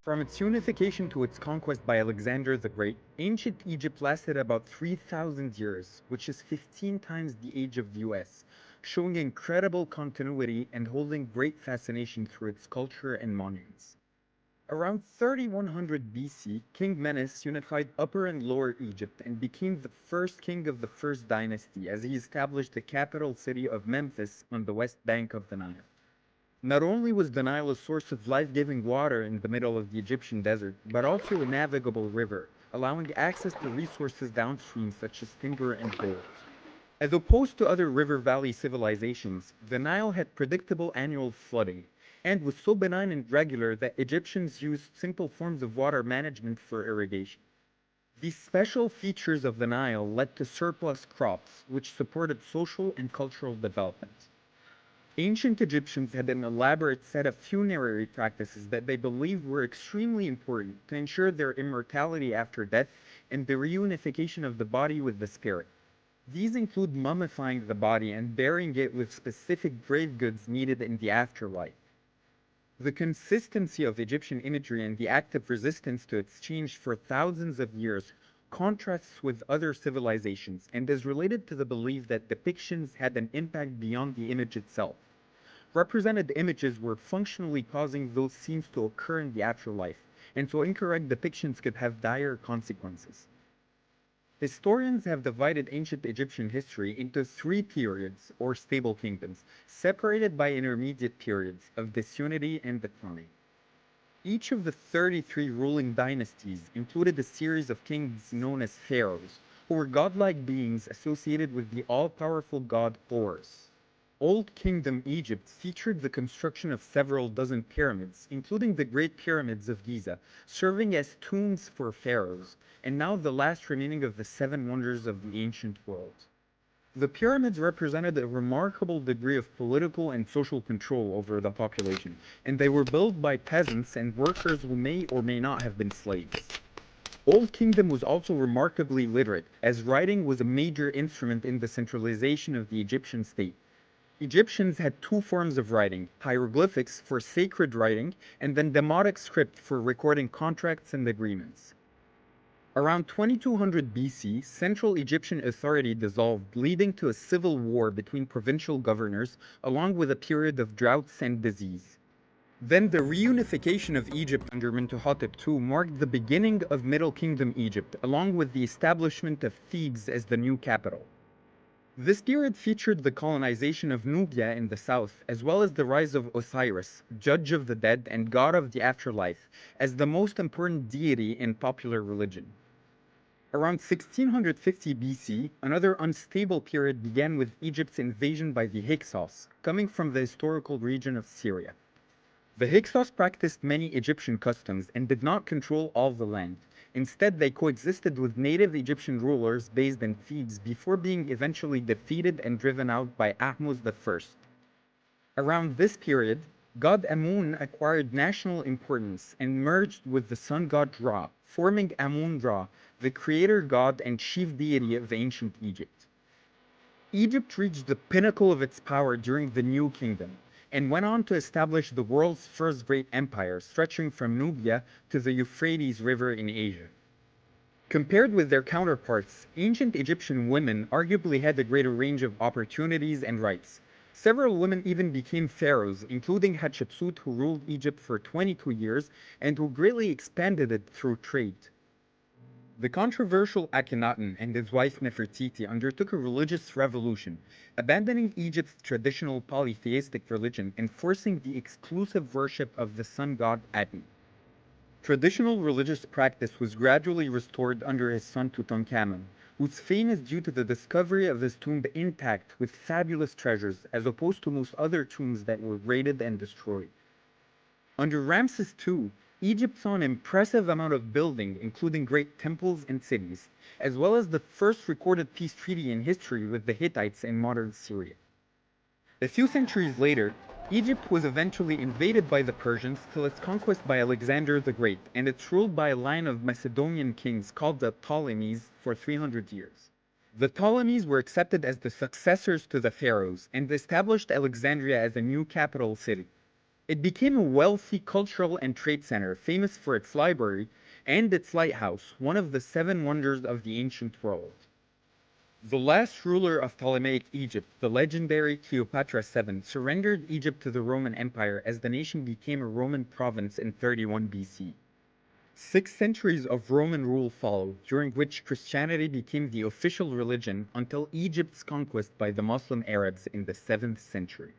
From its unification to its conquest by Alexander the Great, ancient Egypt lasted about 3,000 years, which is 15 times the age of the US, showing incredible continuity and holding great fascination through its culture and monuments. Around 3100 BC, King Menes unified Upper and Lower Egypt and became the first king of the first dynasty as he established the capital city of Memphis on the west bank of the Nile. Not only was the Nile a source of life-giving water in the middle of the Egyptian desert, but also a navigable river, allowing access to resources downstream such as timber and gold. As opposed to other river valley civilizations, the Nile had predictable annual flooding, and was so benign and regular that Egyptians used simple forms of water management for irrigation. These special features of the Nile led to surplus crops, which supported social and cultural development. Ancient Egyptians had an elaborate set of funerary practices that they believed were extremely important to ensure their immortality after death and the reunification of the body with the spirit. These include mummifying the body and burying it with specific grave goods needed in the afterlife. The consistency of Egyptian imagery and the active resistance to its change for thousands of years contrasts with other civilizations and is related to the belief that depictions had an impact beyond the image itself. Represented images were functionally causing those scenes to occur in the afterlife, and so incorrect depictions could have dire consequences. Historians have divided ancient Egyptian history into three periods, or stable kingdoms, separated by intermediate periods of disunity and decline. Each of the 33 ruling dynasties included a series of kings known as pharaohs, who were godlike beings associated with the all-powerful god Horus. Old Kingdom Egypt featured the construction of several dozen pyramids, including the Great Pyramids of Giza, serving as tombs for pharaohs, and now the last remaining of the seven wonders of the ancient world. The pyramids represented a remarkable degree of political and social control over the population, and they were built by peasants and workers who may or may not have been slaves. Old Kingdom was also remarkably literate, as writing was a major instrument in the centralization of the Egyptian state. Egyptians had two forms of writing: hieroglyphics for sacred writing, and then demotic script for recording contracts and agreements. Around 2200 BC, Central Egyptian authority dissolved, leading to a civil war between provincial governors, along with a period of droughts and disease. Then the reunification of Egypt under Mentuhotep II marked the beginning of Middle Kingdom Egypt, along with the establishment of Thebes as the new capital. This period featured the colonization of Nubia in the south, as well as the rise of Osiris, judge of the dead and god of the afterlife, as the most important deity in popular religion. Around 1650 BC, another unstable period began with Egypt's invasion by the Hyksos, coming from the historical region of Syria. The Hyksos practiced many Egyptian customs and did not control all the land. Instead, they coexisted with native Egyptian rulers based in Thebes before being eventually defeated and driven out by Ahmose I. Around this period, god Amun acquired national importance and merged with the sun god Ra, forming Amun-Ra, the creator god and chief deity of ancient Egypt. Egypt reached the pinnacle of its power during the New Kingdom, and went on to establish the world's first great empire, stretching from Nubia to the Euphrates River in Asia. Compared with their counterparts, ancient Egyptian women arguably had a greater range of opportunities and rights. Several women even became pharaohs, including Hatshepsut, who ruled Egypt for 22 years and who greatly expanded it through trade. The controversial Akhenaten and his wife Nefertiti undertook a religious revolution, abandoning Egypt's traditional polytheistic religion and forcing the exclusive worship of the sun god Aten. Traditional religious practice was gradually restored under his son Tutankhamun, whose fame is due to the discovery of his tomb intact with fabulous treasures, as opposed to most other tombs that were raided and destroyed. Under Ramses II, Egypt saw an impressive amount of building, including great temples and cities, as well as the first recorded peace treaty in history with the Hittites in modern Syria. A few centuries later, Egypt was eventually invaded by the Persians till its conquest by Alexander the Great, and it's ruled by a line of Macedonian kings called the Ptolemies for 300 years. The Ptolemies were accepted as the successors to the pharaohs and established Alexandria as a new capital city. It became a wealthy cultural and trade center, famous for its library and its lighthouse, one of the seven wonders of the ancient world. The last ruler of Ptolemaic Egypt, the legendary Cleopatra VII, surrendered Egypt to the Roman Empire as the nation became a Roman province in 31 BC. 6 centuries of Roman rule followed, during which Christianity became the official religion until Egypt's conquest by the Muslim Arabs in the 7th century.